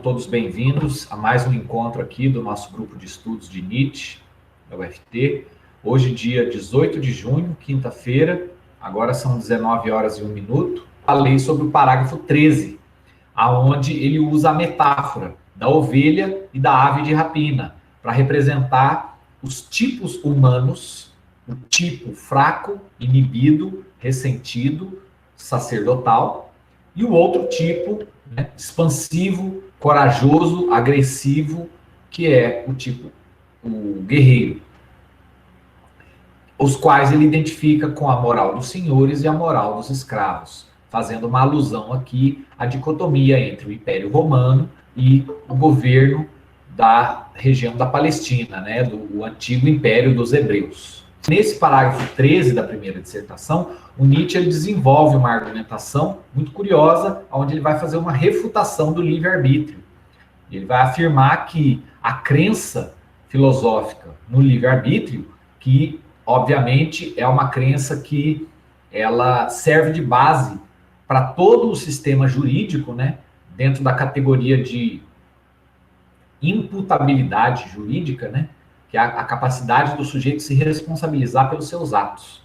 todos bem-vindos a mais um encontro aqui do nosso grupo de estudos de Nietzsche, da UFT. Hoje, dia 18 de junho, quinta-feira, agora são 19 horas e 1 minuto. Falei sobre o parágrafo 13, aonde ele usa a metáfora da ovelha e da ave de rapina para representar os tipos humanos, o tipo fraco, inibido, ressentido, sacerdotal, e o outro tipo, né, expansivo, corajoso, agressivo, que é o tipo, o guerreiro. Os quais ele identifica com a moral dos senhores e a moral dos escravos, fazendo uma alusão aqui à dicotomia entre o Império Romano e o governo da região da Palestina, né, do antigo Império dos Hebreus. Nesse parágrafo 13 da primeira dissertação, o Nietzsche ele desenvolve uma argumentação muito curiosa, onde ele vai fazer uma refutação do livre-arbítrio. Ele vai afirmar que a crença filosófica no livre-arbítrio, que obviamente é uma crença que ela serve de base para todo o sistema jurídico, né, dentro da categoria de imputabilidade jurídica, né, que é a capacidade do sujeito se responsabilizar pelos seus atos.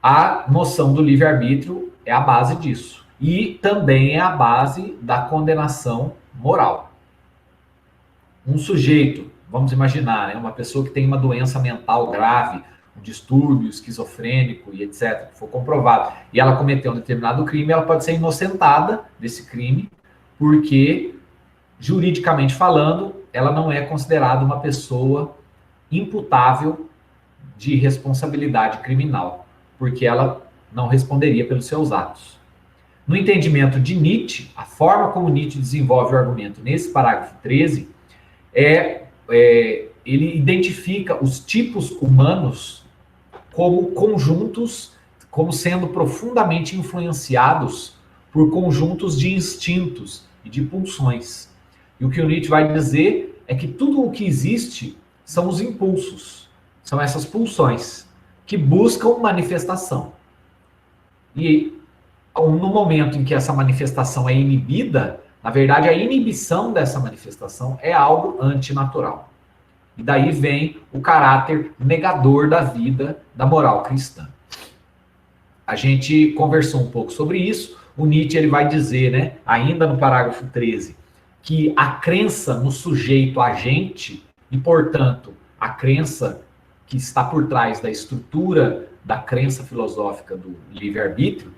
A noção do livre-arbítrio é a base disso. E também é a base da condenação moral. Um sujeito, vamos imaginar, né, uma pessoa que tem uma doença mental grave, um distúrbio esquizofrênico e etc., que for comprovado, e ela cometeu um determinado crime, ela pode ser inocentada desse crime, porque, juridicamente falando, ela não é considerada uma pessoa imputável de responsabilidade criminal, porque ela não responderia pelos seus atos. No entendimento de Nietzsche, a forma como Nietzsche desenvolve o argumento nesse parágrafo 13 ele identifica os tipos humanos como conjuntos, como sendo profundamente influenciados por conjuntos de instintos e de pulsões. E o que o Nietzsche vai dizer é que tudo o que existe são os impulsos, são essas pulsões que buscam manifestação. E no momento em que essa manifestação é inibida, na verdade, a inibição dessa manifestação é algo antinatural. E daí vem o caráter negador da vida, da moral cristã. A gente conversou um pouco sobre isso. O Nietzsche ele vai dizer, né, ainda no parágrafo 13, que a crença no sujeito agente, e, portanto, a crença que está por trás da estrutura da crença filosófica do livre-arbítrio,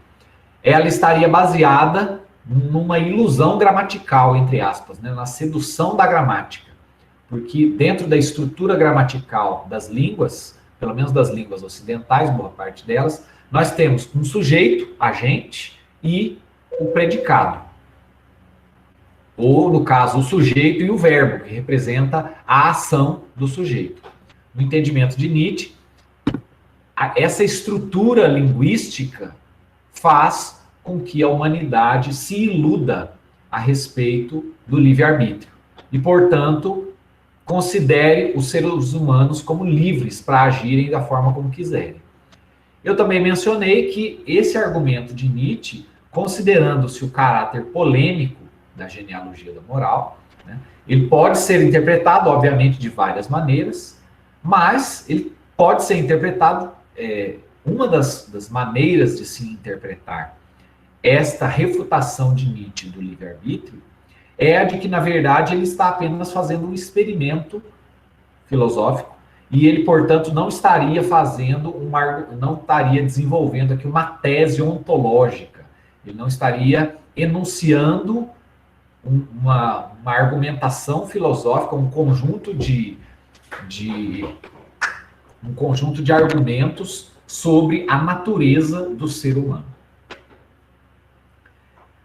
ela estaria baseada numa ilusão gramatical, entre aspas, né, na sedução da gramática. Porque dentro da estrutura gramatical das línguas, pelo menos das línguas ocidentais, boa parte delas, nós temos um sujeito, agente, e o predicado. Ou, no caso, o sujeito e o verbo, que representa a ação do sujeito. No entendimento de Nietzsche, essa estrutura linguística faz com que a humanidade se iluda a respeito do livre-arbítrio. E, portanto, considere os seres humanos como livres para agirem da forma como quiserem. Eu também mencionei que esse argumento de Nietzsche, considerando-se o caráter polêmico da genealogia da moral, né, ele pode ser interpretado, obviamente, de várias maneiras, mas ele pode ser interpretado, uma das maneiras de se interpretar esta refutação de Nietzsche do livre-arbítrio é a de que, na verdade, ele está apenas fazendo um experimento filosófico e ele, portanto, não estaria desenvolvendo aqui uma tese ontológica, ele não estaria enunciando uma argumentação filosófica, um conjunto de argumentos sobre a natureza do ser humano.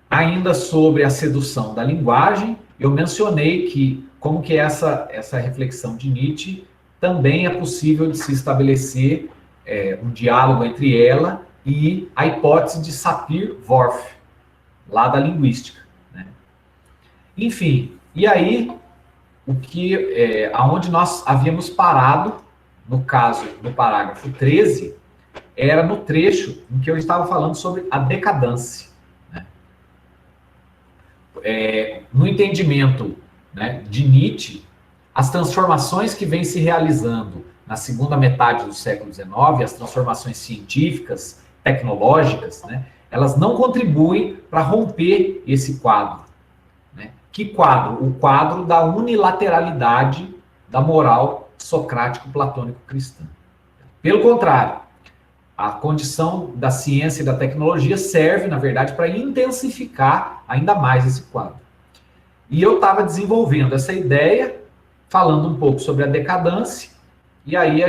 Ainda sobre a sedução da linguagem, eu mencionei que, como que essa reflexão de Nietzsche também é possível de se estabelecer um diálogo entre ela e a hipótese de Sapir-Whorf, lá da linguística, né? Enfim, e aí, aonde nós havíamos parado, no caso, no parágrafo 13, era no trecho em que eu estava falando sobre a decadência. no entendimento, né, de Nietzsche, as transformações que vêm se realizando na segunda metade do século XIX, as transformações científicas, tecnológicas, né, elas não contribuem para romper esse quadro. Né? Que quadro? O quadro da unilateralidade da moral socrático-platônico-cristã. Pelo contrário, a condição da ciência e da tecnologia serve, na verdade, para intensificar ainda mais esse quadro. E eu estava desenvolvendo essa ideia, falando um pouco sobre a decadência, e aí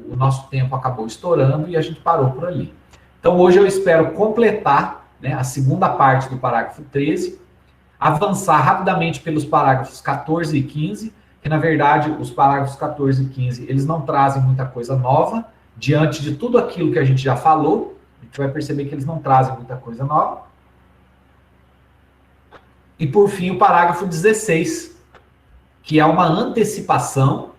o nosso tempo acabou estourando e a gente parou por ali. Então, hoje eu espero completar, né, a segunda parte do parágrafo 13, avançar rapidamente pelos parágrafos 14 e 15, que, na verdade, os parágrafos 14 e 15, eles não trazem muita coisa nova, diante de tudo aquilo que a gente já falou, a gente vai perceber que eles não trazem muita coisa nova. E, por fim, o parágrafo 16, que é uma antecipação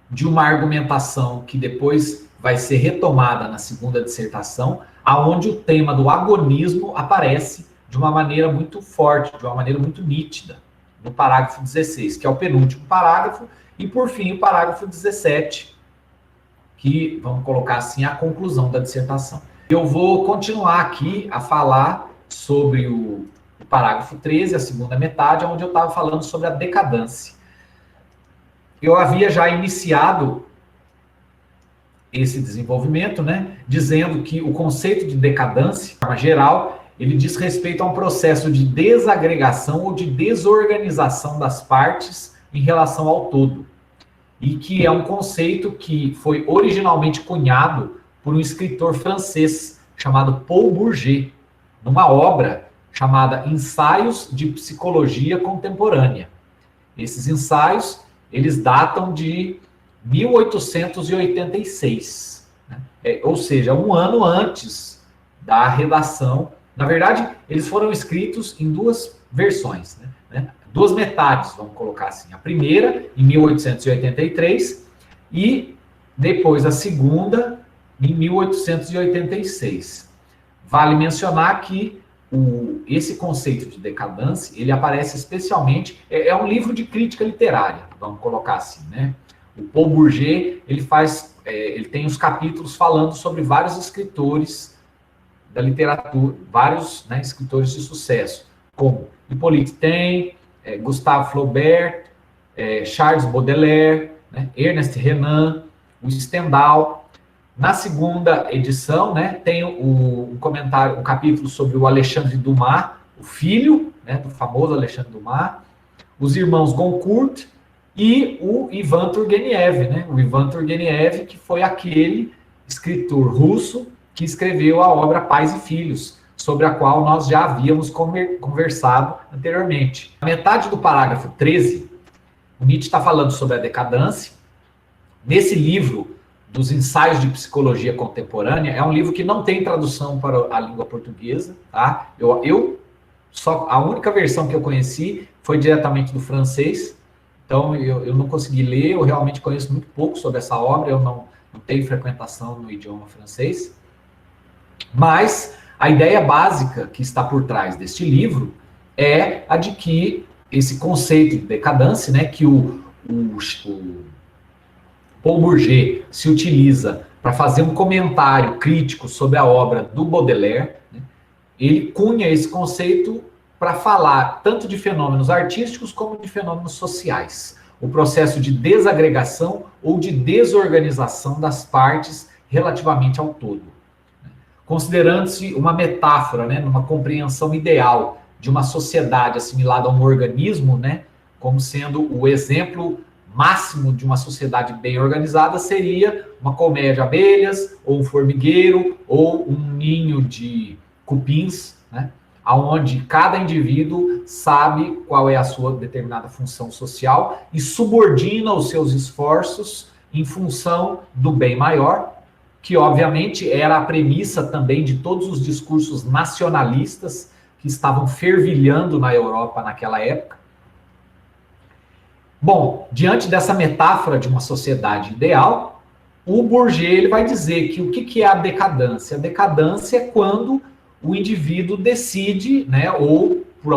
de uma argumentação que depois vai ser retomada na segunda dissertação, aonde o tema do agonismo aparece de uma maneira muito forte, de uma maneira muito nítida, no parágrafo 16, que é o penúltimo parágrafo, e, por fim, o parágrafo 17, que, vamos colocar assim, a conclusão da dissertação. Eu vou continuar aqui a falar sobre o parágrafo 13, a segunda metade, onde eu estava falando sobre a decadência. Eu havia já iniciado esse desenvolvimento, né, dizendo que o conceito de decadência, de forma geral, ele diz respeito a um processo de desagregação ou de desorganização das partes em relação ao todo. E que é um conceito que foi originalmente cunhado por um escritor francês chamado Paul Bourget, numa obra chamada Ensaios de Psicologia Contemporânea. Esses ensaios, eles datam de 1886, né? Ou seja, um ano antes da redação. Na verdade, eles foram escritos em duas versões, né? Duas metades, vamos colocar assim. A primeira, em 1883, e depois a segunda, em 1886. Vale mencionar que esse conceito de decadência, ele aparece especialmente, é um livro de crítica literária, vamos colocar assim, né? O Paul Bourget, ele tem os capítulos falando sobre vários escritores da literatura, vários, né, escritores de sucesso, como Hippolyte Taine, Gustave Flaubert, Charles Baudelaire, né, Ernest Renan, o Stendhal. Na segunda edição, né, tem um comentário, um capítulo sobre o Alexandre Dumas, o filho, né, do famoso Alexandre Dumas, os irmãos Goncourt e o Ivan Turgenev, né, o Ivan Turgenev, que foi aquele escritor russo que escreveu a obra Pais e Filhos, sobre a qual nós já havíamos conversado anteriormente. Na metade do parágrafo 13, o Nietzsche está falando sobre a decadência. Nesse livro dos Ensaios de Psicologia Contemporânea, é um livro que não tem tradução para a língua portuguesa, tá? A única versão que eu conheci foi diretamente do francês, então eu não consegui ler, eu realmente conheço muito pouco sobre essa obra, eu não tenho frequentação no idioma francês, mas a ideia básica que está por trás deste livro é a de que esse conceito de decadência, né, que o Paul Bourget se utiliza para fazer um comentário crítico sobre a obra do Baudelaire, né, ele cunha esse conceito para falar tanto de fenômenos artísticos como de fenômenos sociais. O processo de desagregação ou de desorganização das partes relativamente ao todo. Considerando-se uma metáfora, né, numa compreensão ideal de uma sociedade assimilada a um organismo, né, como sendo o exemplo máximo de uma sociedade bem organizada, seria uma colmeia de abelhas, ou um formigueiro, ou um ninho de cupins, né, onde cada indivíduo sabe qual é a sua determinada função social e subordina os seus esforços em função do bem maior, que obviamente era a premissa também de todos os discursos nacionalistas que estavam fervilhando na Europa naquela época. Bom, diante dessa metáfora de uma sociedade ideal, o Bourget ele vai dizer que o que é a decadência? A decadência é quando o indivíduo decide, né, ou por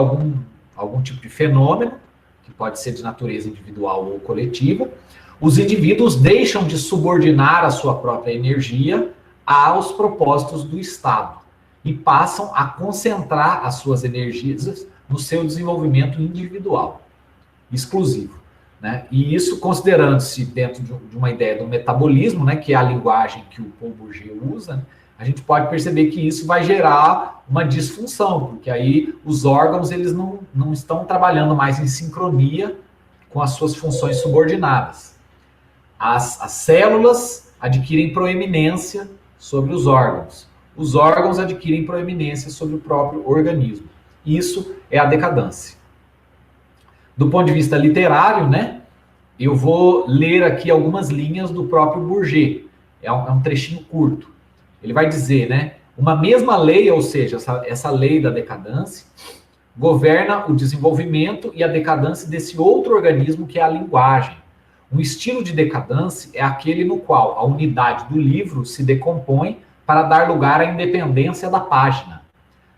algum tipo de fenômeno, que pode ser de natureza individual ou coletiva, os indivíduos deixam de subordinar a sua própria energia aos propósitos do Estado e passam a concentrar as suas energias no seu desenvolvimento individual, exclusivo. Né? E isso, considerando-se dentro de uma ideia do metabolismo, né, que é a linguagem que o Paul Bourget usa, né, a gente pode perceber que isso vai gerar uma disfunção, porque aí os órgãos eles não estão trabalhando mais em sincronia com as suas funções subordinadas. As células adquirem proeminência sobre os órgãos adquirem proeminência sobre o próprio organismo. Isso é a decadência. Do ponto de vista literário, né, eu vou ler aqui algumas linhas do próprio Bourget. É um trechinho curto. Ele vai dizer, né, uma mesma lei, ou seja, essa lei da decadência, governa o desenvolvimento e a decadência desse outro organismo que é a linguagem. Um estilo de decadência é aquele no qual a unidade do livro se decompõe para dar lugar à independência da página,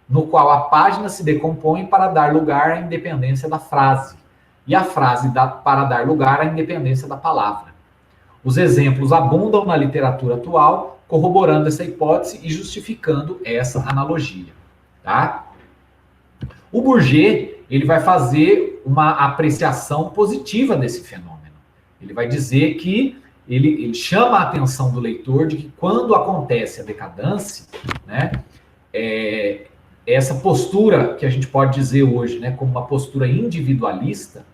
no qual a página se decompõe para dar lugar à independência da frase, e a frase para dar lugar à independência da palavra. Os exemplos abundam na literatura atual, corroborando essa hipótese e justificando essa analogia. Tá? O Bourget, ele vai fazer uma apreciação positiva desse fenômeno. Ele vai dizer que ele chama a atenção do leitor de que quando acontece a decadência, né, essa postura que a gente pode dizer hoje, né, como uma postura individualista,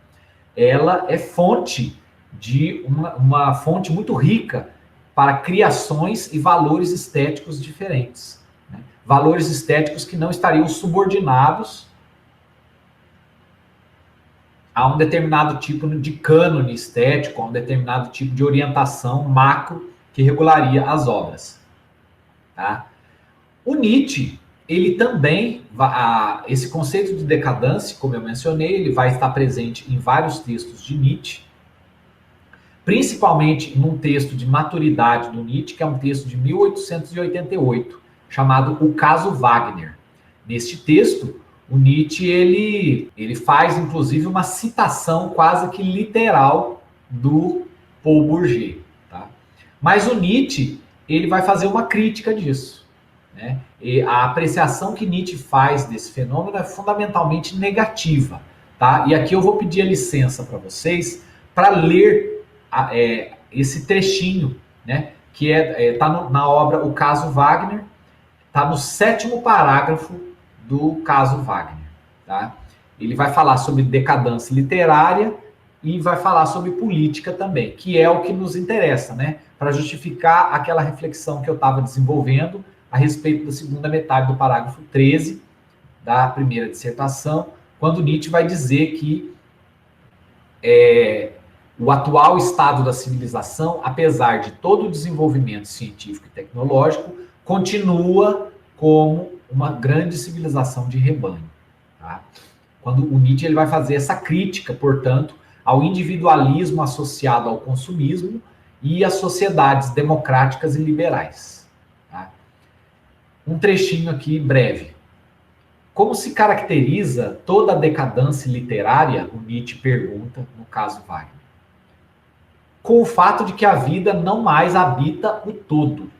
ela é fonte de uma fonte muito rica para criações e valores estéticos diferentes. Né? Valores estéticos que não estariam subordinados a um determinado tipo de cânone estético, a um determinado tipo de orientação macro que regularia as obras. Tá? O Nietzsche, ele também, esse conceito de decadência, como eu mencionei, ele vai estar presente em vários textos de Nietzsche, principalmente num texto de maturidade do Nietzsche, que é um texto de 1888, chamado O Caso Wagner. Neste texto, o Nietzsche ele faz, inclusive, uma citação quase que literal do Paul Bourget. Tá? Mas o Nietzsche ele vai fazer uma crítica disso. Né? E a apreciação que Nietzsche faz desse fenômeno é fundamentalmente negativa. Tá? E aqui eu vou pedir a licença para vocês para ler esse trechinho, né? Que está na obra O Caso Wagner, está no 7º parágrafo do Caso Wagner. Tá? Ele vai falar sobre decadência literária e vai falar sobre política também, que é o que nos interessa, né? Para justificar aquela reflexão que eu estava desenvolvendo a respeito da segunda metade do parágrafo 13 da primeira dissertação, quando Nietzsche vai dizer que o atual estado da civilização, apesar de todo o desenvolvimento científico e tecnológico, continua como uma grande civilização de rebanho. Tá? Quando o Nietzsche ele vai fazer essa crítica, portanto, ao individualismo associado ao consumismo e às sociedades democráticas e liberais. Tá? Um trechinho aqui breve. Como se caracteriza toda a decadência literária, o Nietzsche pergunta no Caso Wagner. Com o fato de que a vida não mais habita o todo.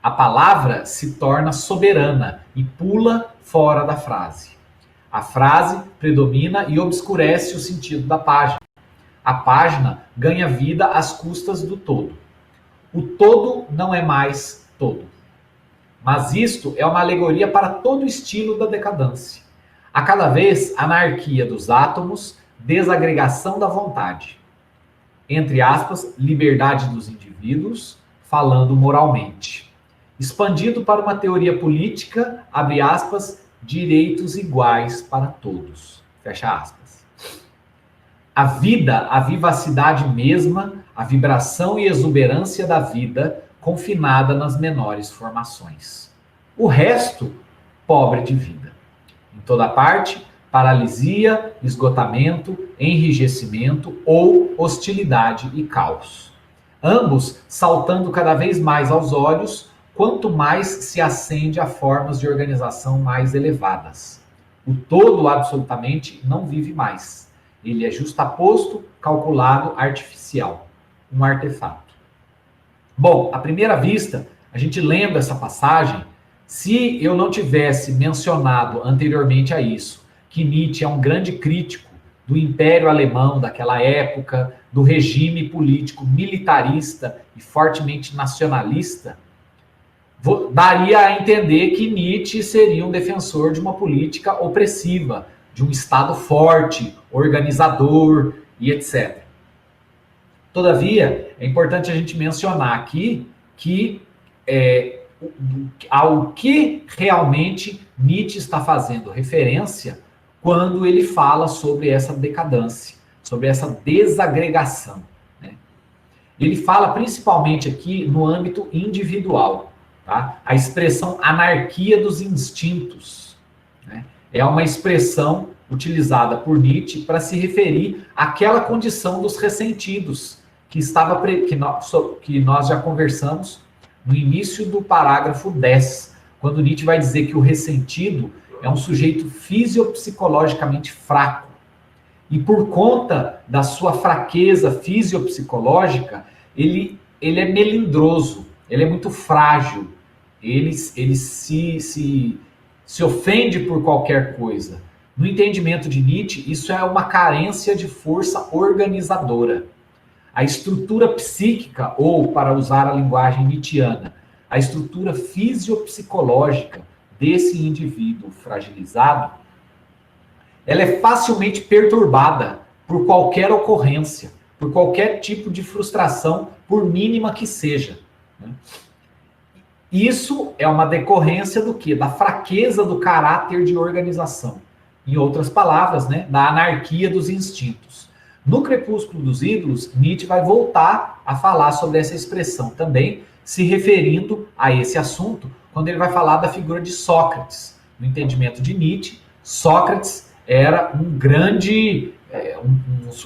A palavra se torna soberana e pula fora da frase. A frase predomina e obscurece o sentido da página. A página ganha vida às custas do todo. O todo não é mais todo. Mas isto é uma alegoria para todo o estilo da decadência. A cada vez, anarquia dos átomos, desagregação da vontade. Entre aspas, liberdade dos indivíduos, falando moralmente. Expandido para uma teoria política, abre aspas, direitos iguais para todos. Fecha aspas. A vida, a vivacidade mesma, a vibração e exuberância da vida, confinada nas menores formações. O resto, pobre de vida. Em toda parte, paralisia, esgotamento, enrijecimento ou hostilidade e caos. Ambos saltando cada vez mais aos olhos, quanto mais se acende a formas de organização mais elevadas. O todo, absolutamente, não vive mais. Ele é justaposto, calculado, artificial. Um artefato. Bom, à primeira vista, a gente lendo essa passagem, se eu não tivesse mencionado anteriormente a isso, que Nietzsche é um grande crítico do Império Alemão daquela época, do regime político militarista e fortemente nacionalista, daria a entender que Nietzsche seria um defensor de uma política opressiva, de um Estado forte, organizador e etc. Todavia, é importante a gente mencionar aqui que ao que realmente Nietzsche está fazendo referência quando ele fala sobre essa decadência, sobre essa desagregação, né? Ele fala principalmente aqui no âmbito individual, tá? A expressão anarquia dos instintos, né? É uma expressão utilizada por Nietzsche para se referir àquela condição dos ressentidos que nós já conversamos no início do parágrafo 10, quando Nietzsche vai dizer que o ressentido é um sujeito fisiopsicologicamente fraco. E por conta da sua fraqueza fisiopsicológica, ele é melindroso, ele é muito frágil, ele se ofende por qualquer coisa. No entendimento de Nietzsche, isso é uma carência de força organizadora. A estrutura psíquica, ou, para usar a linguagem nietzschiana, a estrutura fisiopsicológica desse indivíduo fragilizado, ela é facilmente perturbada por qualquer ocorrência, por qualquer tipo de frustração, por mínima que seja, né? Isso é uma decorrência do quê? Da fraqueza do caráter de organização. Em outras palavras, né, da anarquia dos instintos. No Crepúsculo dos Ídolos, Nietzsche vai voltar a falar sobre essa expressão também, se referindo a esse assunto, quando ele vai falar da figura de Sócrates. No entendimento de Nietzsche, Sócrates era um grande,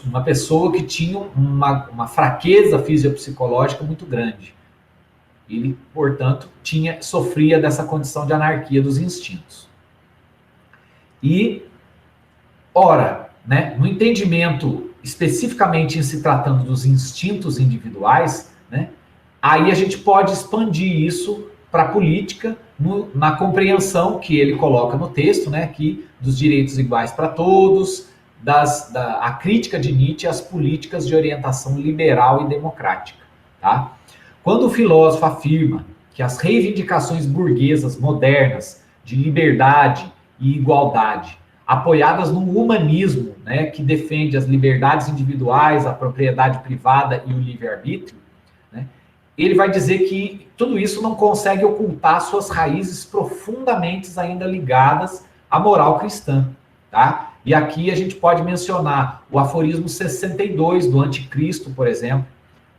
uma pessoa que tinha uma fraqueza fisiopsicológica muito grande. Ele, portanto, sofria dessa condição de anarquia dos instintos. E, ora, né, no entendimento especificamente em se tratando dos instintos individuais, né, aí a gente pode expandir isso para a política, na compreensão que ele coloca no texto, né, que dos direitos iguais para todos, a crítica de Nietzsche às políticas de orientação liberal e democrática. Tá? Quando o filósofo afirma que as reivindicações burguesas modernas de liberdade e igualdade, apoiadas no humanismo, né, que defende as liberdades individuais, a propriedade privada e o livre-arbítrio, né, ele vai dizer que tudo isso não consegue ocultar suas raízes profundamente ainda ligadas à moral cristã. Tá? E aqui a gente pode mencionar o aforismo 62 do Anticristo, por exemplo,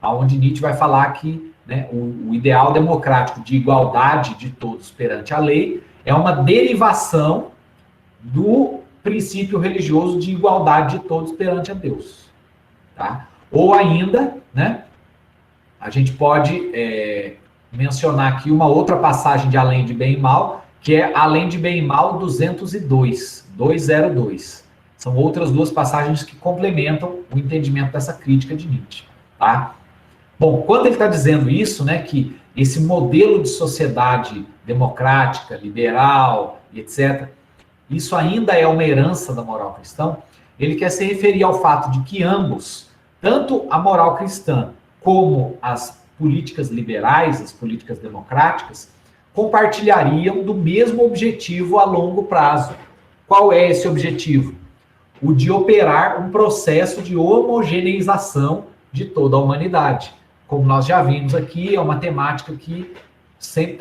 onde Nietzsche vai falar que, né, o ideal democrático de igualdade de todos perante a lei é uma derivação do princípio religioso de igualdade de todos perante a Deus. Tá? Ou ainda, né, a gente pode mencionar aqui uma outra passagem de Além de Bem e Mal, que é Além de Bem e Mal 202. São outras duas passagens que complementam o entendimento dessa crítica de Nietzsche. Tá? Bom, quando ele está dizendo isso, né, que esse modelo de sociedade democrática, liberal, etc., isso ainda é uma herança da moral cristã, ele quer se referir ao fato de que ambos, tanto a moral cristã como as políticas liberais, as políticas democráticas, compartilhariam do mesmo objetivo a longo prazo. Qual é esse objetivo? O de operar um processo de homogeneização de toda a humanidade. Como nós já vimos aqui, é uma temática que sempre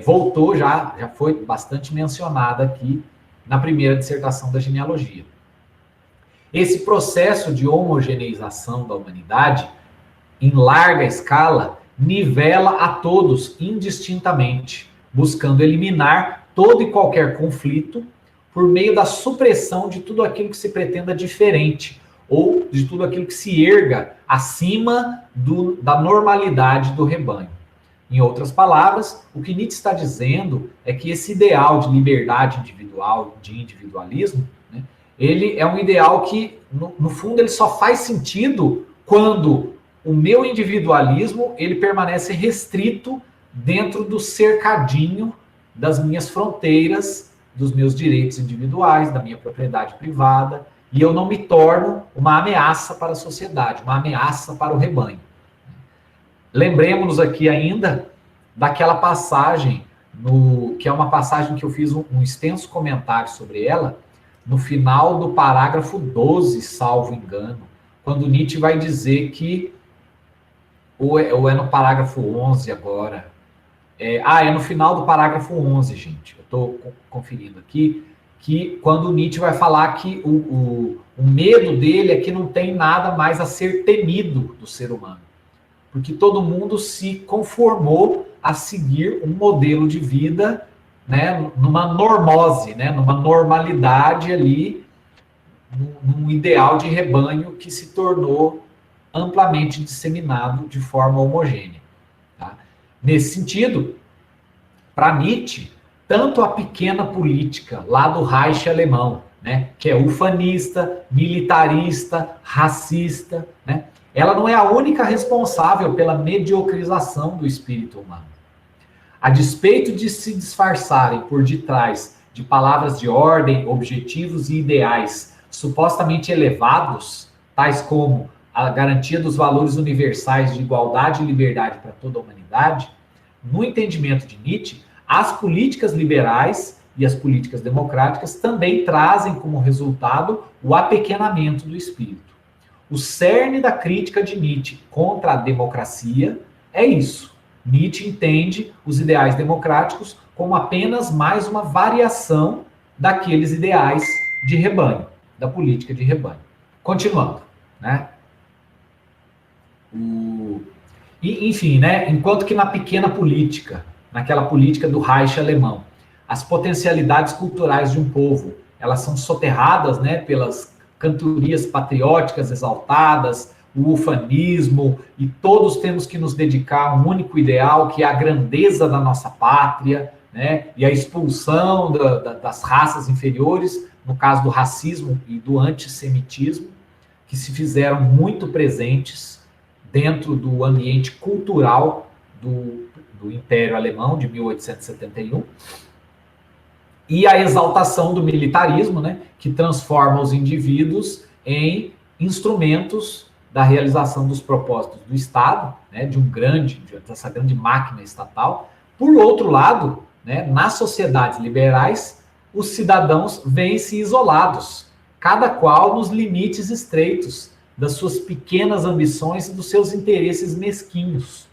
voltou, já foi bastante mencionada aqui na primeira dissertação da genealogia. Esse processo de homogeneização da humanidade, em larga escala, nivela a todos indistintamente, buscando eliminar todo e qualquer conflito por meio da supressão de tudo aquilo que se pretenda diferente, ou de tudo aquilo que se erga acima da normalidade do rebanho. Em outras palavras, o que Nietzsche está dizendo é que esse ideal de liberdade individual, de individualismo, né, ele é um ideal que, no fundo, ele só faz sentido quando o meu individualismo ele permanece restrito dentro do cercadinho das minhas fronteiras, dos meus direitos individuais, da minha propriedade privada, e eu não me torno uma ameaça para a sociedade, uma ameaça para o rebanho. Lembremos-nos aqui ainda daquela passagem, que é uma passagem que eu fiz um extenso comentário sobre ela, no final do parágrafo 12, salvo engano, quando Nietzsche vai dizer que, ou é no parágrafo 11 agora, é no final do parágrafo 11, gente, eu estou conferindo aqui, que quando Nietzsche vai falar que o medo dele é que não tem nada mais a ser temido do ser humano, porque todo mundo se conformou a seguir um modelo de vida, né, numa normose, né, numa normalidade ali, num ideal de rebanho que se tornou amplamente disseminado de forma homogênea. Tá? Nesse sentido, para Nietzsche, tanto a pequena política lá do Reich alemão, né, que é ufanista, militarista, racista, né, ela não é a única responsável pela mediocrização do espírito humano. A despeito de se disfarçarem por detrás de palavras de ordem, objetivos e ideais supostamente elevados, tais como a garantia dos valores universais de igualdade e liberdade para toda a humanidade, no entendimento de Nietzsche, as políticas liberais e as políticas democráticas também trazem como resultado o apequenamento do espírito. O cerne da crítica de Nietzsche contra a democracia é isso. Nietzsche entende os ideais democráticos como apenas mais uma variação daqueles ideais de rebanho, da política de rebanho. Continuando, né? Enfim, né? Enquanto que na pequena política, naquela política do Reich alemão, as potencialidades culturais de um povo, elas são soterradas, né, pelas cantorias patrióticas exaltadas, o ufanismo, e todos temos que nos dedicar a um único ideal, que é a grandeza da nossa pátria, né, e a expulsão das raças inferiores, no caso do racismo e do antissemitismo, que se fizeram muito presentes dentro do ambiente cultural do Império Alemão, de 1871, e a exaltação do militarismo, né, que transforma os indivíduos em instrumentos da realização dos propósitos do Estado, né, dessa grande máquina estatal. Por outro lado, né, nas sociedades liberais, os cidadãos veem-se isolados, cada qual nos limites estreitos das suas pequenas ambições e dos seus interesses mesquinhos,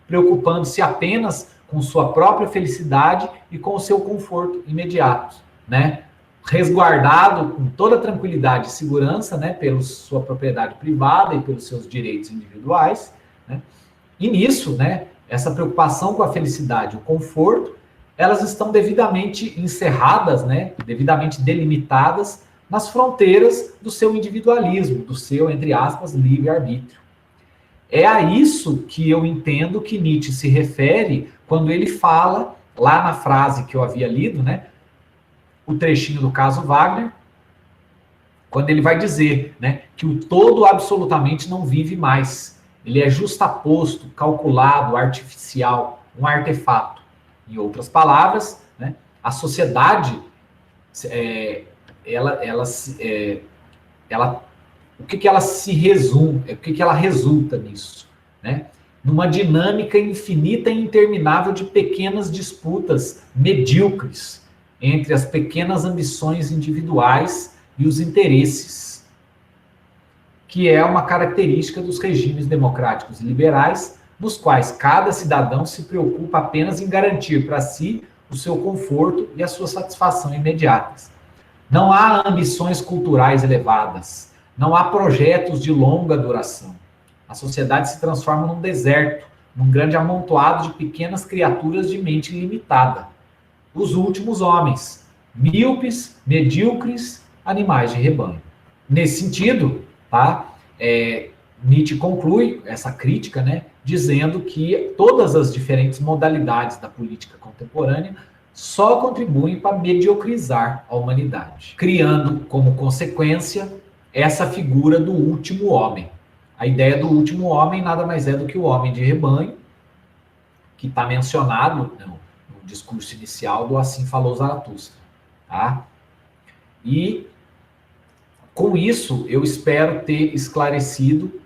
preocupando-se apenas com sua própria felicidade e com o seu conforto imediato, né? Resguardado com toda tranquilidade e segurança, né, pela sua propriedade privada e pelos seus direitos individuais, né? E nisso, né, essa preocupação com a felicidade e o conforto, elas estão devidamente encerradas, né, devidamente delimitadas nas fronteiras do seu individualismo, do seu, entre aspas, livre-arbítrio. É a isso que eu entendo que Nietzsche se refere quando ele fala, lá na frase que eu havia lido, né, o trechinho do caso Wagner, quando ele vai dizer, né, que o todo absolutamente não vive mais. Ele é justaposto, calculado, artificial, um artefato. Em outras palavras, né, a sociedade, o que ela se resume, o que ela resulta nisso, né? Numa dinâmica infinita e interminável de pequenas disputas medíocres entre as pequenas ambições individuais e os interesses, que é uma característica dos regimes democráticos e liberais, nos quais cada cidadão se preocupa apenas em garantir para si o seu conforto e a sua satisfação imediatas. Não há ambições culturais elevadas, não há projetos de longa duração. A sociedade se transforma num deserto, num grande amontoado de pequenas criaturas de mente limitada. Os últimos homens, míopes, medíocres, animais de rebanho. Nesse sentido, tá? Nietzsche conclui essa crítica, né, dizendo que todas as diferentes modalidades da política contemporânea só contribuem para mediocrizar a humanidade, criando como consequência essa figura do último homem. A ideia do último homem nada mais é do que o homem de rebanho, que está mencionado no discurso inicial do Assim Falou Zaratustra. Tá? E com isso eu espero ter esclarecido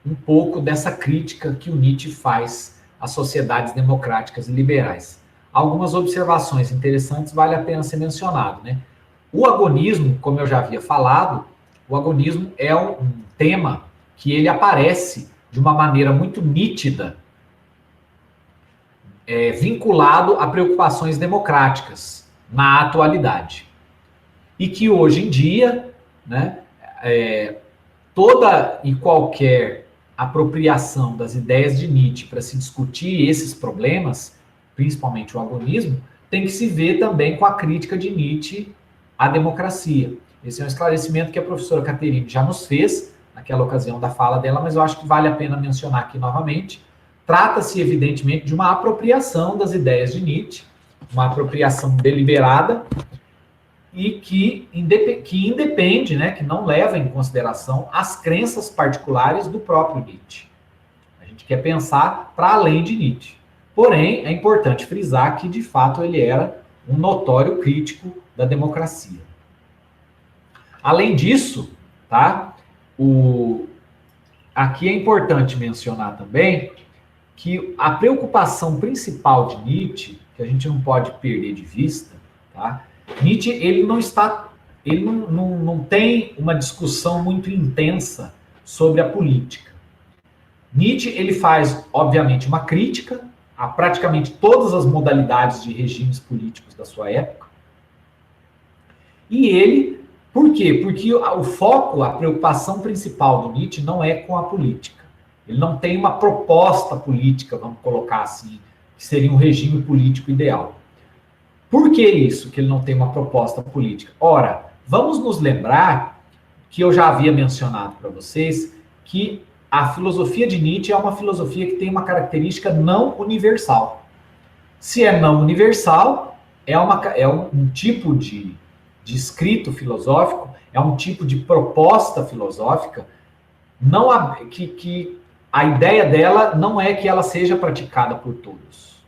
um pouco dessa crítica que o Nietzsche faz às sociedades democráticas e liberais. Algumas observações interessantes vale a pena ser mencionado, né? O agonismo, como eu já havia falado, o agonismo é um tema que ele aparece de uma maneira muito nítida, vinculado a preocupações democráticas na atualidade. E que hoje em dia, né, toda e qualquer apropriação das ideias de Nietzsche para se discutir esses problemas, principalmente o agonismo, tem que se ver também com a crítica de Nietzsche à democracia. Esse é um esclarecimento que a professora Caterine já nos fez, naquela ocasião da fala dela, mas eu acho que vale a pena mencionar aqui novamente. Trata-se, evidentemente, de uma apropriação das ideias de Nietzsche, uma apropriação deliberada, e que independe, né, que não leva em consideração as crenças particulares do próprio Nietzsche. A gente quer pensar para além de Nietzsche. Porém, é importante frisar que, de fato, ele era um notório crítico da democracia. Além disso, tá, aqui é importante mencionar também que a preocupação principal de Nietzsche, que a gente não pode perder de vista, tá? Nietzsche, ele não tem uma discussão muito intensa sobre a política. Nietzsche, ele faz, obviamente, uma crítica a praticamente todas as modalidades de regimes políticos da sua época. E ele, por quê? Porque o foco, a preocupação principal do Nietzsche não é com a política. Ele não tem uma proposta política, vamos colocar assim, que seria um regime político ideal. Por que isso, que ele não tem uma proposta política? Ora, vamos nos lembrar que eu já havia mencionado para vocês que a filosofia de Nietzsche é uma filosofia que tem uma característica não universal. Se é não universal, é um tipo de escrito filosófico, é um tipo de proposta filosófica, que a ideia dela não é que ela seja praticada por todos,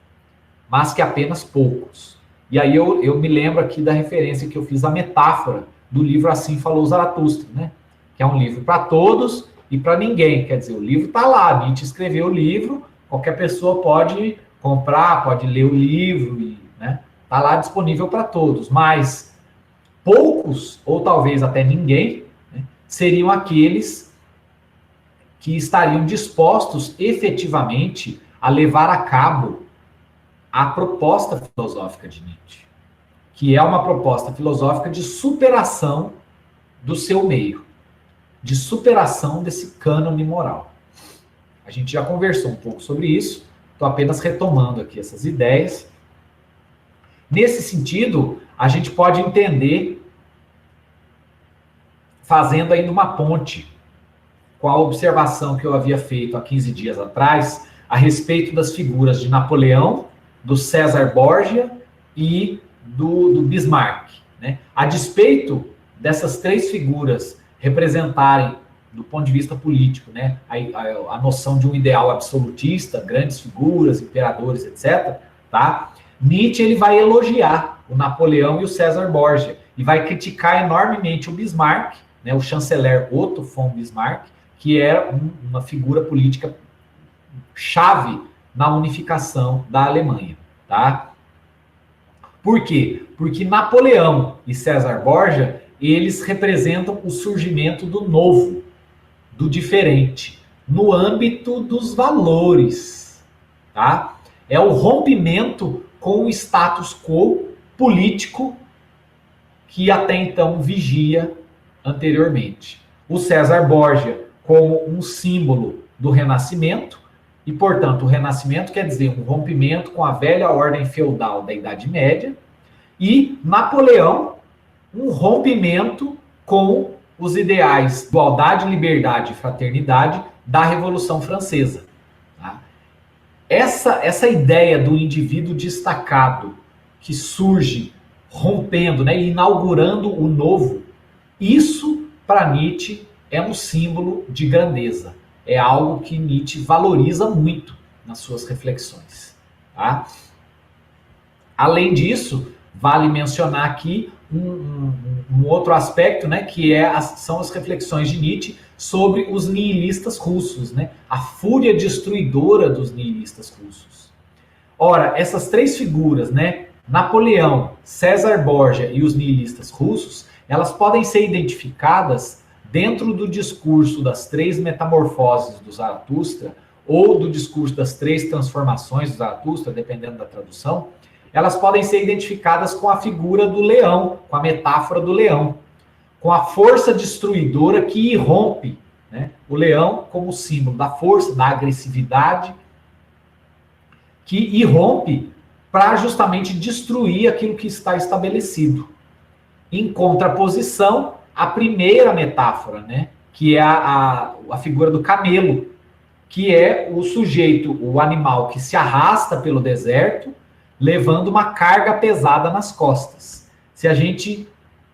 mas que apenas poucos. E aí eu me lembro aqui da referência que eu fiz à metáfora do livro Assim Falou Zaratustra, né? Que é um livro para todos e para ninguém. Quer dizer, o livro está lá, Nietzsche escreveu o livro, qualquer pessoa pode comprar, pode ler o livro, né? Está lá disponível para todos, mas poucos, ou talvez até ninguém, né, seriam aqueles que estariam dispostos efetivamente a levar a cabo a proposta filosófica de Nietzsche, que é uma proposta filosófica de superação do seu meio, de superação desse cânone moral. A gente já conversou um pouco sobre isso, estou apenas retomando aqui essas ideias. Nesse sentido, a gente pode entender, fazendo ainda uma ponte com a observação que eu havia feito há 15 dias atrás, a respeito das figuras de Napoleão, do César Borgia e do Bismarck, né? A despeito dessas três figuras representarem, do ponto de vista político, né, a noção de um ideal absolutista, grandes figuras, imperadores, etc., tá? Nietzsche ele vai elogiar o Napoleão e o César Borgia e vai criticar enormemente o Bismarck, né, o chanceler Otto von Bismarck, que era uma figura política chave na unificação da Alemanha, tá? Por quê? Porque Napoleão e César Borgia, eles representam o surgimento do novo, do diferente, no âmbito dos valores, tá? É o rompimento com o status quo político que até então vigia anteriormente. O César Borgia como um símbolo do Renascimento, e, portanto, o Renascimento quer dizer um rompimento com a velha ordem feudal da Idade Média, e Napoleão, um rompimento com os ideais de igualdade, liberdade e fraternidade da Revolução Francesa. Tá? Essa ideia do indivíduo destacado que surge rompendo, né, inaugurando o novo, isso para Nietzsche é um símbolo de grandeza. É algo que Nietzsche valoriza muito nas suas reflexões. Tá? Além disso, vale mencionar aqui um outro aspecto, né, que são as reflexões de Nietzsche sobre os nihilistas russos, né, a fúria destruidora dos nihilistas russos. Ora, essas três figuras, né, Napoleão, César Borgia e os nihilistas russos, elas podem ser identificadas dentro do discurso das três metamorfoses do Zaratustra ou do discurso das três transformações do Zaratustra, dependendo da tradução. Elas podem ser identificadas com a figura do leão, com a metáfora do leão, com a força destruidora que irrompe, né? O leão como símbolo da força, da agressividade, que irrompe para justamente destruir aquilo que está estabelecido. Em contraposição, a primeira metáfora, né? Que é a figura do camelo, que é o sujeito, o animal que se arrasta pelo deserto, levando uma carga pesada nas costas. Se a gente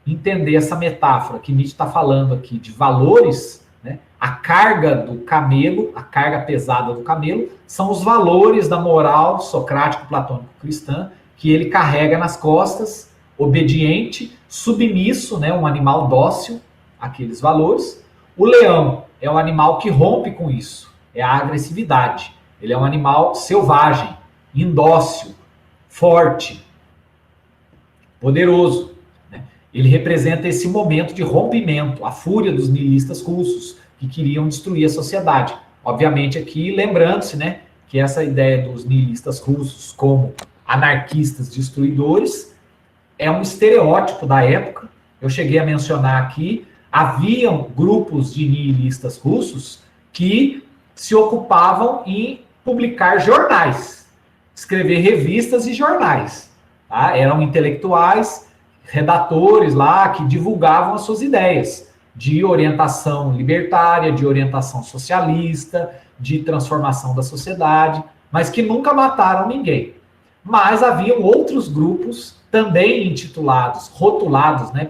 entender essa metáfora que Nietzsche está falando aqui de valores, né, a carga do camelo, a carga pesada do camelo, são os valores da moral socrático-platônico-cristã que ele carrega nas costas, obediente, submisso, né, um animal dócil àqueles valores. O leão é um animal que rompe com isso, é a agressividade. Ele é um animal selvagem, indócil, forte, poderoso. Né? Ele representa esse momento de rompimento, a fúria dos nihilistas russos, que queriam destruir a sociedade. Obviamente aqui, lembrando-se, né, que essa ideia dos nihilistas russos como anarquistas destruidores é um estereótipo da época. Eu cheguei a mencionar aqui, haviam grupos de nihilistas russos que se ocupavam em publicar jornais, escrever revistas e jornais. Tá? Eram intelectuais, redatores lá, que divulgavam as suas ideias de orientação libertária, de orientação socialista, de transformação da sociedade, mas que nunca mataram ninguém. Mas haviam outros grupos, também intitulados, rotulados, né,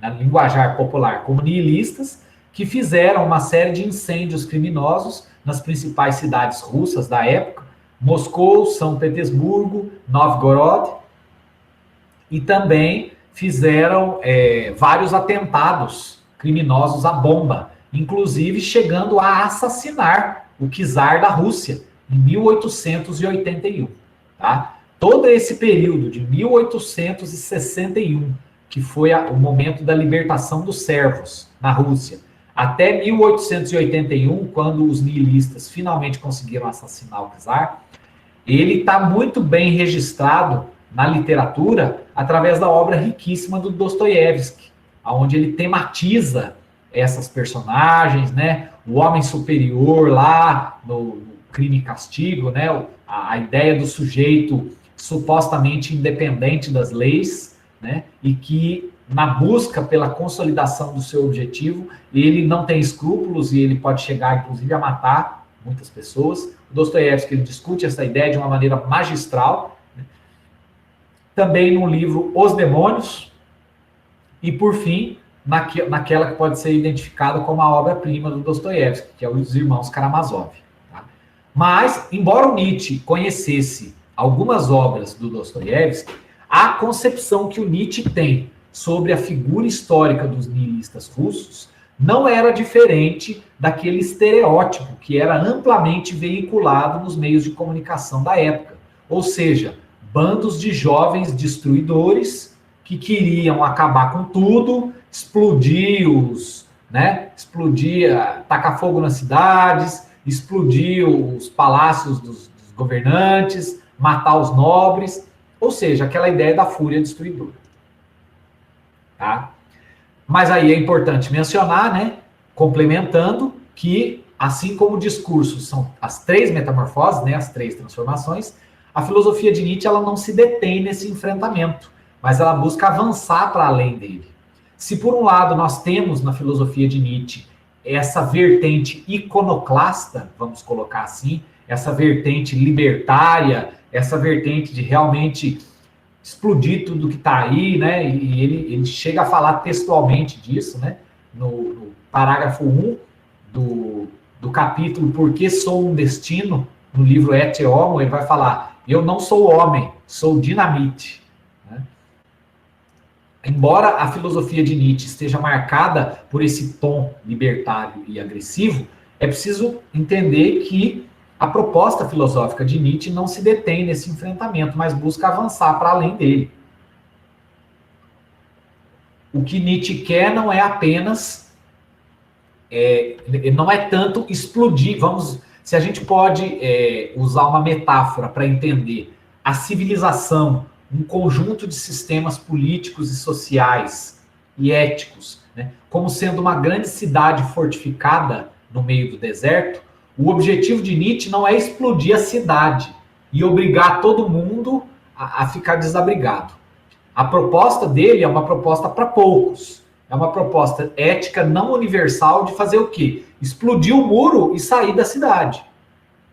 na linguajar popular como nihilistas, que fizeram uma série de incêndios criminosos nas principais cidades russas da época, Moscou, São Petersburgo, Novgorod, e também fizeram vários atentados criminosos à bomba, inclusive chegando a assassinar o czar da Rússia, em 1881. Tá? Todo esse período de 1861, que foi o momento da libertação dos servos na Rússia, até 1881, quando os nihilistas finalmente conseguiram assassinar o czar, ele está muito bem registrado na literatura através da obra riquíssima do Dostoiévski, onde ele tematiza essas personagens, né? O homem superior lá no Crime e Castigo, né? A ideia do sujeito supostamente independente das leis, né? E que na busca pela consolidação do seu objetivo, ele não tem escrúpulos e ele pode chegar, inclusive, a matar muitas pessoas. O Dostoiévski ele discute essa ideia de uma maneira magistral. Né? Também no livro Os Demônios. E, por fim, naquela que pode ser identificada como a obra-prima do Dostoiévski, que é Os Irmãos Karamazov. Tá? Mas, embora o Nietzsche conhecesse algumas obras do Dostoiévski, a concepção que o Nietzsche tem sobre a figura histórica dos nihilistas russos não era diferente daquele estereótipo que era amplamente veiculado nos meios de comunicação da época. Ou seja, bandos de jovens destruidores que queriam acabar com tudo, explodir tacar fogo nas cidades, explodir os palácios dos governantes, matar os nobres, ou seja, aquela ideia da fúria destruidora. Tá? Mas aí é importante mencionar, né, complementando, que assim como o discurso são as três metamorfoses, né, as três transformações, a filosofia de Nietzsche ela não se detém nesse enfrentamento, mas ela busca avançar para além dele. Se por um lado nós temos na filosofia de Nietzsche essa vertente iconoclasta, vamos colocar assim, essa vertente libertária, essa vertente de realmente explodir tudo que está aí, né? E ele chega a falar textualmente disso, né? No parágrafo 1 do capítulo Por que Sou um Destino, no livro Et Homo, ele vai falar: eu não sou homem, sou dinamite. Né? Embora a filosofia de Nietzsche esteja marcada por esse tom libertário e agressivo, é preciso entender que a proposta filosófica de Nietzsche não se detém nesse enfrentamento, mas busca avançar para além dele. O que Nietzsche quer não é apenas, não é tanto explodir. Se a gente pode usar uma metáfora para entender a civilização, um conjunto de sistemas políticos e sociais e éticos, né, como sendo uma grande cidade fortificada no meio do deserto, o objetivo de Nietzsche não é explodir a cidade e obrigar todo mundo a ficar desabrigado. A proposta dele é uma proposta para poucos. É uma proposta ética não universal de fazer o quê? Explodir o muro e sair da cidade.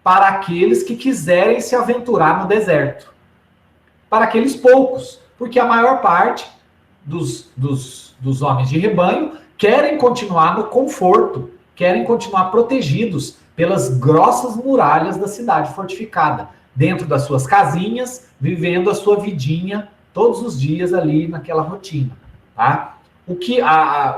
Para aqueles que quiserem se aventurar no deserto. Para aqueles poucos. Porque a maior parte dos homens de rebanho querem continuar no conforto, querem continuar protegidos pelas grossas muralhas da cidade fortificada, dentro das suas casinhas, vivendo a sua vidinha todos os dias ali naquela rotina, tá? O que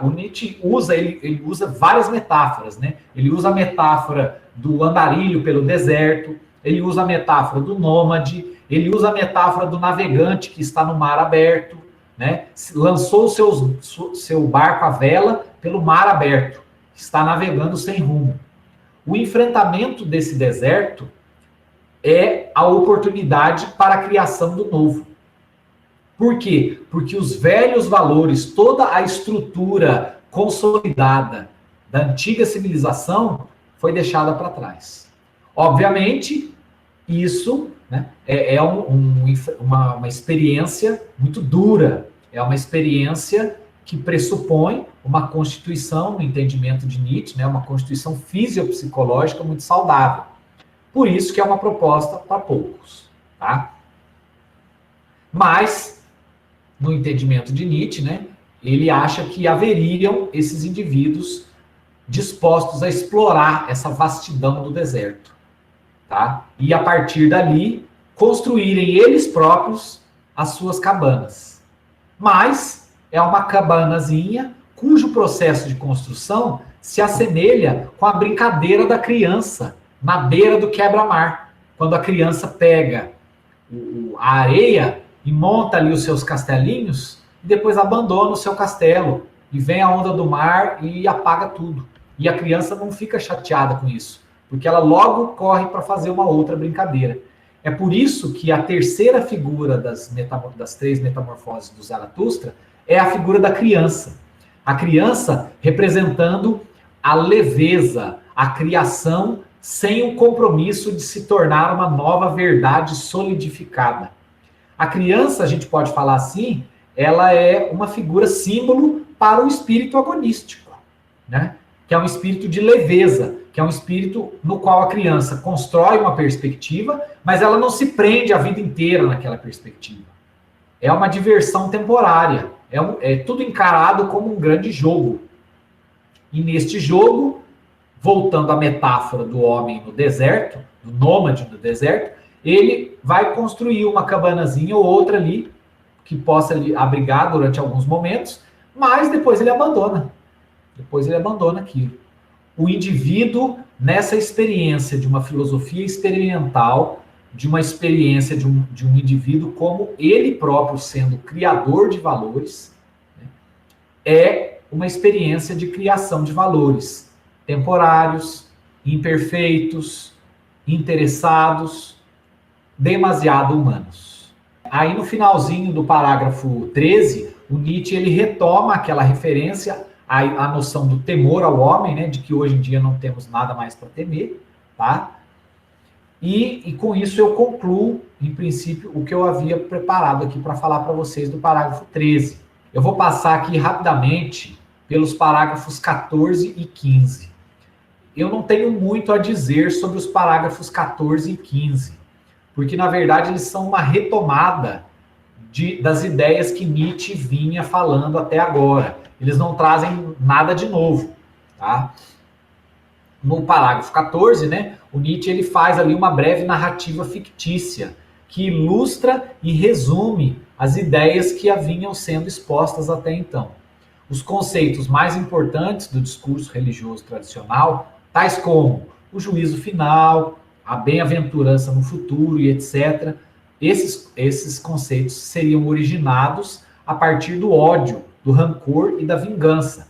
o Nietzsche usa, ele usa várias metáforas, né? Ele usa a metáfora do andarilho pelo deserto, ele usa a metáfora do nômade, ele usa a metáfora do navegante que está no mar aberto, né? Lançou seu barco à vela pelo mar aberto, está navegando sem rumo. O enfrentamento desse deserto é a oportunidade para a criação do novo. Por quê? Porque os velhos valores, toda a estrutura consolidada da antiga civilização foi deixada para trás. Obviamente, isso, né, uma experiência muito dura, é uma experiência que pressupõe uma constituição, no entendimento de Nietzsche, né, uma constituição fisiopsicológica muito saudável. Por isso que é uma proposta para poucos. Tá? Mas, no entendimento de Nietzsche, né, ele acha que haveriam esses indivíduos dispostos a explorar essa vastidão do deserto. Tá? E, a partir dali, construírem eles próprios as suas cabanas. Mas é uma cabanazinha cujo processo de construção se assemelha com a brincadeira da criança na beira do quebra-mar. Quando a criança pega a areia e monta ali os seus castelinhos e depois abandona o seu castelo. E vem a onda do mar e apaga tudo. E a criança não fica chateada com isso, porque ela logo corre para fazer uma outra brincadeira. É por isso que a terceira figura das 3 metamorfoses do Zaratustra é a figura da criança. A criança representando a leveza, a criação sem o compromisso de se tornar uma nova verdade solidificada. A criança, a gente pode falar assim, ela é uma figura símbolo para o espírito agonístico, né? Que é um espírito de leveza, que é um espírito no qual a criança constrói uma perspectiva, mas ela não se prende a vida inteira naquela perspectiva. É uma diversão temporária, é tudo encarado como um grande jogo. E neste jogo, voltando à metáfora do homem no deserto, do nômade no deserto, ele vai construir uma cabanazinha ou outra ali, que possa lhe abrigar durante alguns momentos, mas depois ele abandona. Depois ele abandona aquilo. O indivíduo, nessa experiência de uma filosofia experimental, de uma experiência de um indivíduo como ele próprio sendo criador de valores, né, é uma experiência de criação de valores temporários, imperfeitos, interessados, demasiado humanos. Aí no finalzinho do parágrafo 13, o Nietzsche ele retoma aquela referência à noção do temor ao homem, né, de que hoje em dia não temos nada mais para temer, tá? E com isso eu concluo, em princípio, o que eu havia preparado aqui para falar para vocês do parágrafo 13. Eu vou passar aqui rapidamente pelos parágrafos 14 e 15. Eu não tenho muito a dizer sobre os parágrafos 14 e 15, porque, na verdade, eles são uma retomada das ideias que Nietzsche vinha falando até agora. Eles não trazem nada de novo, tá? No parágrafo 14, né, o Nietzsche ele faz ali uma breve narrativa fictícia, que ilustra e resume as ideias que haviam sendo expostas até então. Os conceitos mais importantes do discurso religioso tradicional, tais como o juízo final, a bem-aventurança no futuro e etc., esses conceitos seriam originados a partir do ódio, do rancor e da vingança,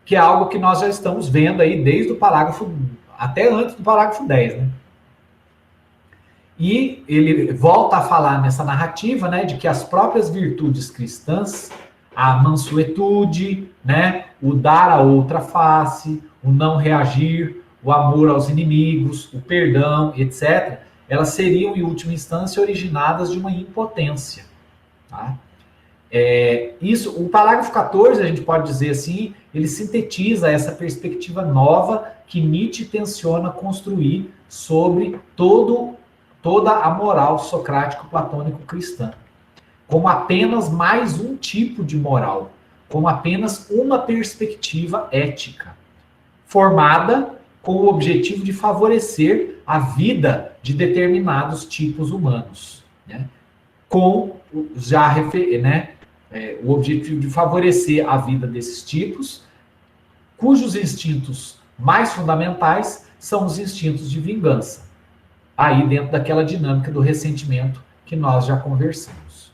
que é algo que nós já estamos vendo aí desde o parágrafo, até antes do parágrafo 10, né? E ele volta a falar nessa narrativa, né, de que as próprias virtudes cristãs, a mansuetude, né, o dar a outra face, o não reagir, o amor aos inimigos, o perdão, etc., elas seriam, em última instância, originadas de uma impotência. Tá? O parágrafo 14, a gente pode dizer assim, ele sintetiza essa perspectiva nova que Nietzsche tenciona construir sobre toda a moral socrático-platônico-cristã, como apenas mais um tipo de moral, como apenas uma perspectiva ética, formada com o objetivo de favorecer a vida de determinados tipos humanos, né? O objetivo de favorecer a vida desses tipos, cujos instintos mais fundamentais são os instintos de vingança, aí dentro daquela dinâmica do ressentimento que nós já conversamos.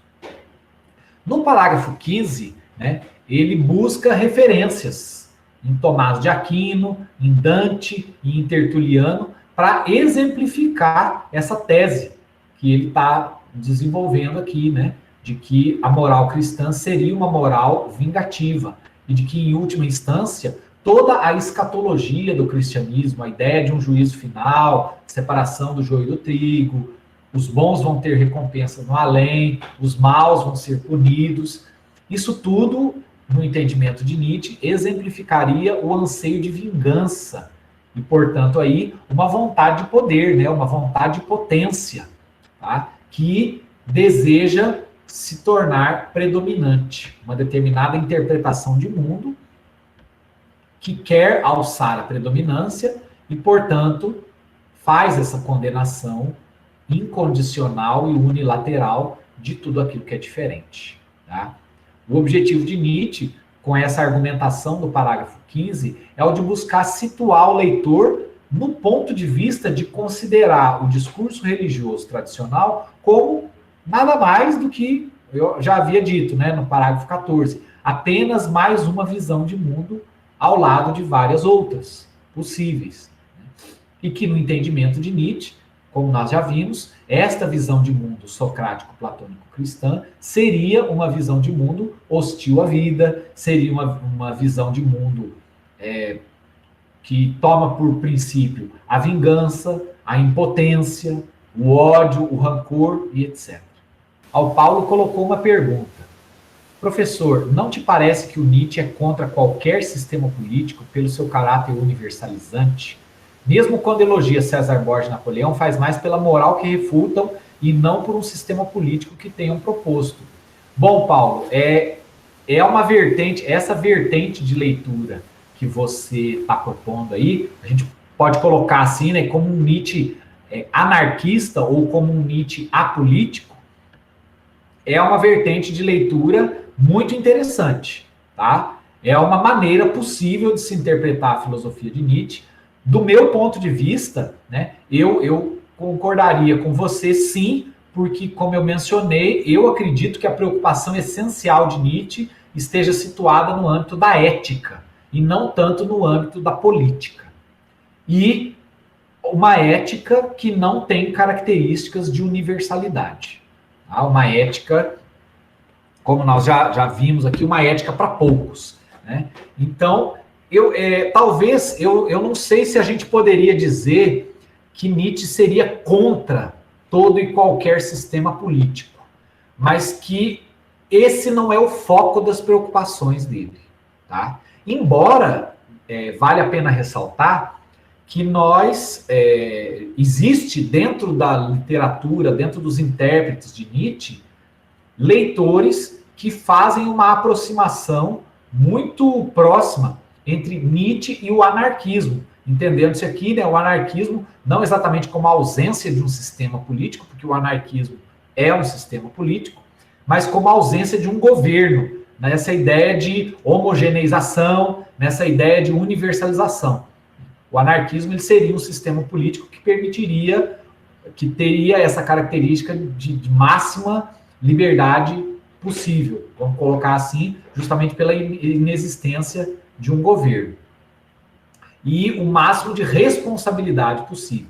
No parágrafo 15, né, ele busca referências em Tomás de Aquino, em Dante e em Tertuliano, para exemplificar essa tese que ele está desenvolvendo aqui, né, de que a moral cristã seria uma moral vingativa e de que, em última instância, toda a escatologia do cristianismo, a ideia de um juízo final, separação do joio do trigo, os bons vão ter recompensas no além, os maus vão ser punidos, isso tudo, no entendimento de Nietzsche, exemplificaria o anseio de vingança e, portanto, aí uma vontade de poder, né, uma vontade de potência, tá, que deseja se tornar predominante, uma determinada interpretação de mundo que quer alçar a predominância e, portanto, faz essa condenação incondicional e unilateral de tudo aquilo que é diferente. Tá? O objetivo de Nietzsche, com essa argumentação do parágrafo 15, é o de buscar situar o leitor no ponto de vista de considerar o discurso religioso tradicional como nada mais do que, eu já havia dito, né, no parágrafo 14, apenas mais uma visão de mundo ao lado de várias outras possíveis. E que, no entendimento de Nietzsche, como nós já vimos, esta visão de mundo socrático-platônico-cristã seria uma visão de mundo hostil à vida, seria uma visão de mundo que toma por princípio a vingança, a impotência, o ódio, o rancor e etc. Ao Paulo colocou uma pergunta. Professor, não te parece que o Nietzsche é contra qualquer sistema político pelo seu caráter universalizante? Mesmo quando elogia César Borges e Napoleão, faz mais pela moral que refutam e não por um sistema político que tenham proposto. Bom, Paulo, é uma vertente, essa vertente de leitura que você está propondo aí, a gente pode colocar assim, né, como um Nietzsche anarquista ou como um Nietzsche apolítico, é uma vertente de leitura muito interessante, tá? É uma maneira possível de se interpretar a filosofia de Nietzsche. Do meu ponto de vista, né, eu concordaria com você, sim, porque, como eu mencionei, eu acredito que a preocupação essencial de Nietzsche esteja situada no âmbito da ética, e não tanto no âmbito da política. E uma ética que não tem características de universalidade. Tá? Uma ética, como nós já vimos aqui, uma ética para poucos. Né? Então, talvez, eu não sei se a gente poderia dizer que Nietzsche seria contra todo e qualquer sistema político, mas que esse não é o foco das preocupações dele. tá? Embora vale a pena ressaltar que existe dentro da literatura, dentro dos intérpretes de Nietzsche, leitores que fazem uma aproximação muito próxima entre Nietzsche e o anarquismo, entendendo-se aqui, né, o anarquismo não exatamente como a ausência de um sistema político, porque o anarquismo é um sistema político, mas como a ausência de um governo, nessa ideia de homogeneização, nessa ideia de universalização. O anarquismo ele seria um sistema político que permitiria, que teria essa característica de máxima liberdade possível, vamos colocar assim, justamente pela inexistência de um governo. E o máximo de responsabilidade possível.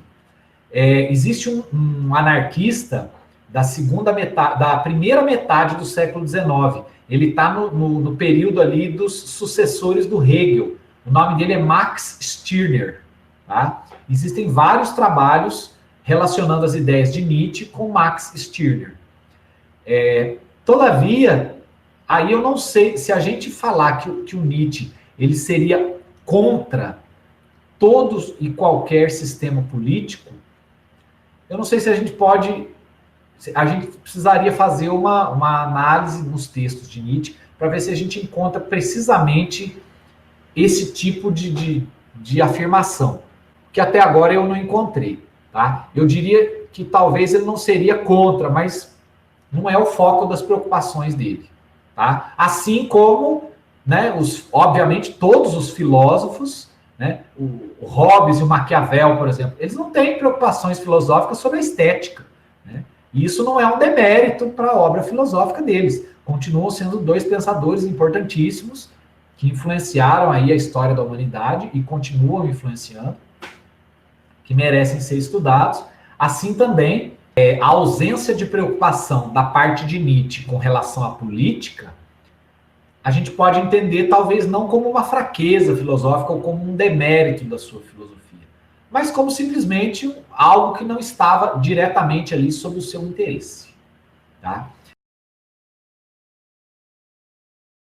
Existe um anarquista da primeira metade do século XIX. Ele está no período ali dos sucessores do Hegel. O nome dele é Max Stirner. Tá? Existem vários trabalhos relacionando as ideias de Nietzsche com Max Stirner. Todavia, aí eu não sei se a gente falar que o Nietzsche ele seria contra todos e qualquer sistema político, eu não sei se a gente pode. A gente precisaria fazer uma análise nos textos de Nietzsche para ver se a gente encontra precisamente esse tipo de afirmação, que até agora eu não encontrei. Tá? Eu diria que talvez ele não seria contra, mas não é o foco das preocupações dele. Tá? Assim como, né, obviamente, todos os filósofos, né, o Hobbes e o Maquiavel, por exemplo, eles não têm preocupações filosóficas sobre a estética. Né? E isso não é um demérito para a obra filosófica deles. Continuam sendo dois pensadores importantíssimos que influenciaram aí a história da humanidade e continuam influenciando, que merecem ser estudados. Assim também, a ausência de preocupação da parte de Nietzsche com relação à política, a gente pode entender talvez não como uma fraqueza filosófica ou como um demérito da sua filosofia, mas como simplesmente algo que não estava diretamente ali sob o seu interesse. Tá?